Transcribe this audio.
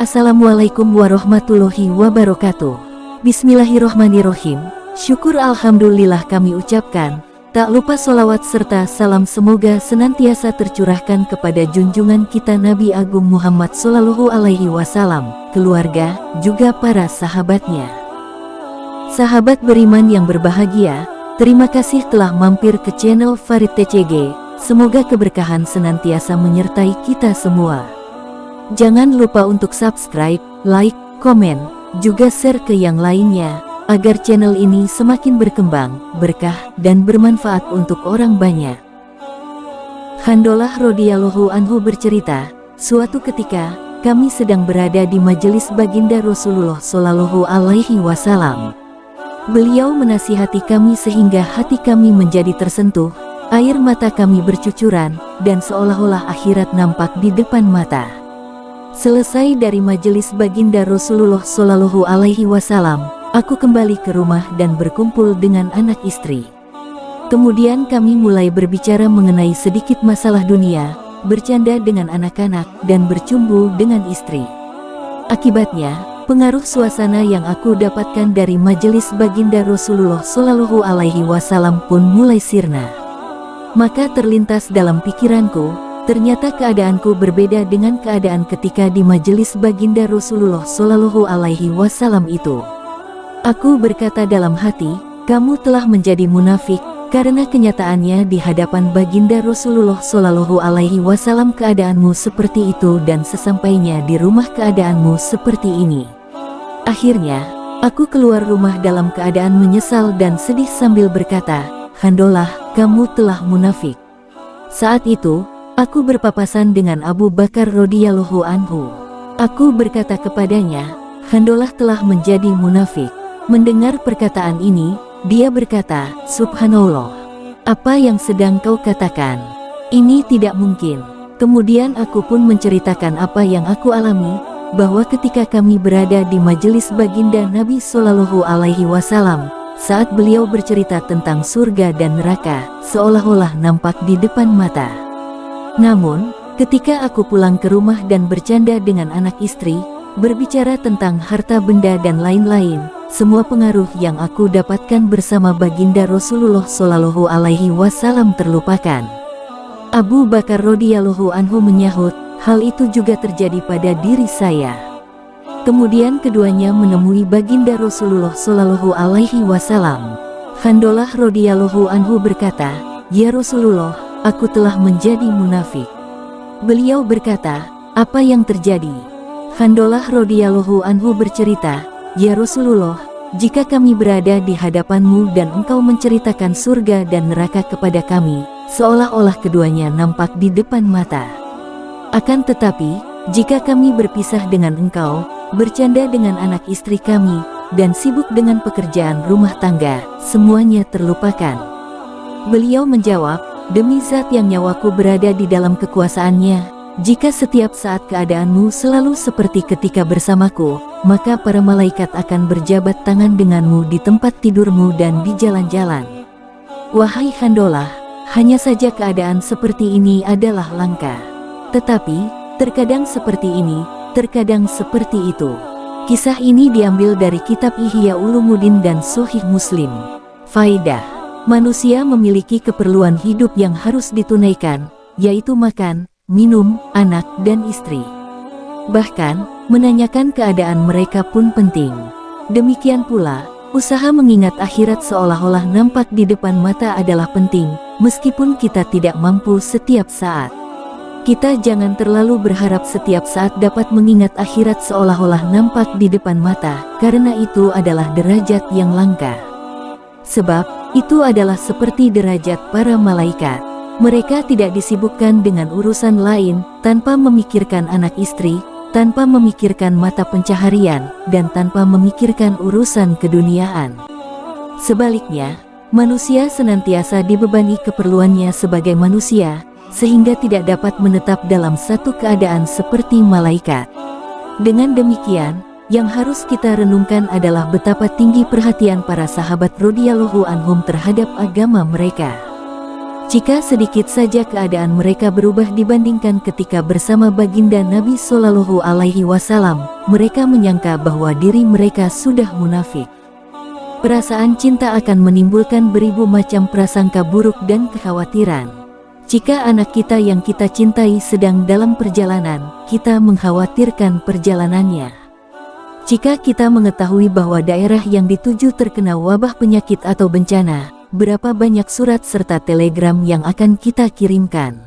Assalamualaikum warahmatullahi wabarakatuh. Bismillahirrohmanirrohim. Syukur alhamdulillah kami ucapkan. Tak lupa sholawat serta salam semoga senantiasa tercurahkan kepada junjungan kita Nabi Agung Muhammad Shallallahu Alaihi Wasallam, keluarga, juga para sahabatnya. Sahabat beriman yang berbahagia, terima kasih telah mampir ke channel Farid TCG. Semoga keberkahan senantiasa menyertai kita semua. Jangan lupa untuk subscribe, like, komen, juga share ke yang lainnya, agar channel ini semakin berkembang, berkah, dan bermanfaat untuk orang banyak. Handolah radhiyallahu anhu bercerita, suatu ketika, kami sedang berada di majelis baginda Rasulullah Shallallahu Alaihi Wasallam. Beliau menasihati kami sehingga hati kami menjadi tersentuh, air mata kami bercucuran, dan seolah-olah akhirat nampak di depan mata. Selesai dari majelis baginda Rasulullah Shallallahu Alaihi Wasallam, aku kembali ke rumah dan berkumpul dengan anak istri. Kemudian kami mulai berbicara mengenai sedikit masalah dunia, bercanda dengan anak-anak, dan bercumbu dengan istri. Akibatnya, pengaruh suasana yang aku dapatkan dari majelis baginda Rasulullah Shallallahu Alaihi Wasallam pun mulai sirna. Maka terlintas dalam pikiranku, ternyata keadaanku berbeda dengan keadaan ketika di majelis baginda Rasulullah Shallallahu Alaihi Wasallam itu. Aku berkata dalam hati, kamu telah menjadi munafik, karena kenyataannya di hadapan baginda Rasulullah Shallallahu Alaihi Wasallam keadaanmu seperti itu dan sesampainya di rumah keadaanmu seperti ini. Akhirnya, aku keluar rumah dalam keadaan menyesal dan sedih sambil berkata, Handolah, kamu telah munafik. Saat itu, aku berpapasan dengan Abu Bakar radhiyallahu anhu. Aku berkata kepadanya, Handolah telah menjadi munafik. Mendengar perkataan ini, dia berkata, Subhanallah, apa yang sedang kau katakan? Ini tidak mungkin. Kemudian aku pun menceritakan apa yang aku alami, bahwa ketika kami berada di majelis baginda Nabi Shallallahu Alaihi Wasallam, saat beliau bercerita tentang surga dan neraka, seolah-olah nampak di depan mata. Namun, ketika aku pulang ke rumah dan bercanda dengan anak istri, berbicara tentang harta benda dan lain-lain, semua pengaruh yang aku dapatkan bersama baginda Rasulullah Shallallahu Alaihi Wasallam terlupakan. Abu Bakar radhiyallahu anhu menyahut, hal itu juga terjadi pada diri saya. Kemudian keduanya menemui baginda Rasulullah Shallallahu Alaihi Wasallam. Handolah radhiyallahu anhu berkata, Ya Rasulullah, aku telah menjadi munafik. Beliau berkata, apa yang terjadi? Handolah radhiyallahu anhu bercerita, Ya Rasulullah, jika kami berada di hadapanmu dan engkau menceritakan surga dan neraka kepada kami, seolah-olah keduanya nampak di depan mata. Akan tetapi, jika kami berpisah dengan engkau, bercanda dengan anak istri kami, dan sibuk dengan pekerjaan rumah tangga, semuanya terlupakan. Beliau menjawab, demi zat yang nyawaku berada di dalam kekuasaannya, jika setiap saat keadaanmu selalu seperti ketika bersamaku, maka para malaikat akan berjabat tangan denganmu di tempat tidurmu dan di jalan-jalan. Wahai Handolah, hanya saja keadaan seperti ini adalah langka. Tetapi, terkadang seperti ini, terkadang seperti itu. Kisah ini diambil dari kitab Ihya Ulumuddin dan Sahih Muslim. Faidah: manusia memiliki keperluan hidup yang harus ditunaikan, yaitu makan, minum, anak, dan istri. Bahkan, menanyakan keadaan mereka pun penting. Demikian pula, usaha mengingat akhirat seolah-olah nampak di depan mata adalah penting, meskipun kita tidak mampu setiap saat. Kita jangan terlalu berharap setiap saat dapat mengingat akhirat seolah-olah nampak di depan mata, karena itu adalah derajat yang langka. Sebab, itu adalah seperti derajat para malaikat. Mereka tidak disibukkan dengan urusan lain, tanpa memikirkan anak istri, tanpa memikirkan mata pencaharian, dan tanpa memikirkan urusan keduniaan. Sebaliknya, manusia senantiasa dibebani keperluannya sebagai manusia, sehingga tidak dapat menetap dalam satu keadaan seperti malaikat. Dengan demikian, yang harus kita renungkan adalah betapa tinggi perhatian para sahabat radhiyallahu anhum terhadap agama mereka. Jika sedikit saja keadaan mereka berubah dibandingkan ketika bersama baginda Nabi Shallallahu Alaihi Wasallam, mereka menyangka bahwa diri mereka sudah munafik. Perasaan cinta akan menimbulkan beribu macam prasangka buruk dan kekhawatiran. Jika anak kita yang kita cintai sedang dalam perjalanan, kita mengkhawatirkan perjalanannya. Jika kita mengetahui bahwa daerah yang dituju terkena wabah penyakit atau bencana, berapa banyak surat serta telegram yang akan kita kirimkan?